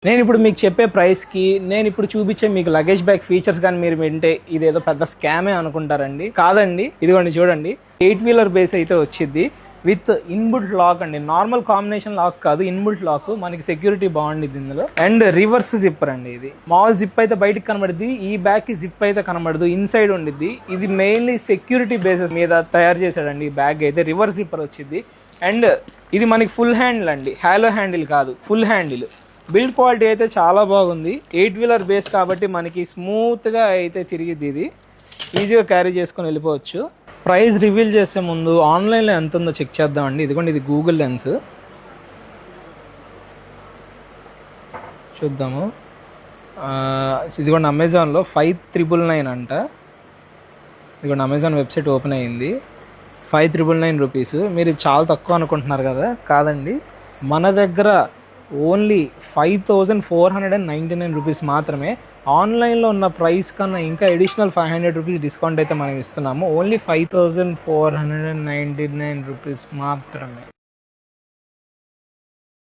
నేను ఇప్పుడు మీకు చెప్పే ప్రైస్కి నేను ఇప్పుడు చూపించే మీకు లగేజ్ బ్యాగ్ ఫీచర్స్ కానీ మీరు వింటే ఇదేదో పెద్ద స్కామే అనుకుంటారండి. కాదండి, ఇదిగోండి చూడండి, 8 వీలర్ బేస్ అయితే వచ్చింది విత్ ఇన్బుల్ట్ లాక్ అండి. నార్మల్ కాంబినేషన్ లాక్ కాదు, ఇన్బుల్ట్ లాక్. మనకి సెక్యూరిటీ బాగుండిద్ది ఇందులో. అండ్ రివర్స్ జిప్పర్ అండి. ఇది మామూలు జిప్ అయితే బయటకు కనబడుద్ది, ఈ బ్యాగ్ కి జిప్ అయితే కనబడదు, ఇన్సైడ్ ఉండిద్ది. ఇది మెయిన్లీ సెక్యూరిటీ బేసెస్ మీద తయారు చేశాడండి ఈ బ్యాగ్ అయితే. రివర్స్ జిప్పర్ వచ్చింది. అండ్ ఇది మనకి ఫుల్ హ్యాండిల్ అండి, హాలో హ్యాండిల్ కాదు, ఫుల్ హ్యాండిల్. బిల్డ్ క్వాలిటీ అయితే చాలా బాగుంది. 8 వీలర్ బేస్ కాబట్టి మనకి స్మూత్గా అయితే తిరిగిద్ది. ఇది ఈజీగా క్యారీ చేసుకొని వెళ్ళిపోవచ్చు. ప్రైస్ రివీల్ చేసే ముందు ఆన్లైన్లో ఎంత ఉందో చెక్ చేద్దామండి. ఇదిగోండి, ఇది గూగుల్ లెన్స్. చూద్దాము. ఇదిగోండి అమెజాన్లో 5999 అంట. ఇదిగోండి అమెజాన్ వెబ్సైట్ ఓపెన్ అయ్యింది. 5999 రూపీస్. మీరు చాలా తక్కువ అనుకుంటున్నారు కదా, కాదండి, మన దగ్గర ఓన్లీ 5499 రూపీస్ మాత్రమే. ఆన్లైన్లో ఉన్న ప్రైస్ కన్నా ఇంకా అడిషనల్ 500 రూపీస్ డిస్కౌంట్ అయితే మనం ఇస్తున్నాము. ఓన్లీ 5499 రూపీస్ మాత్రమే.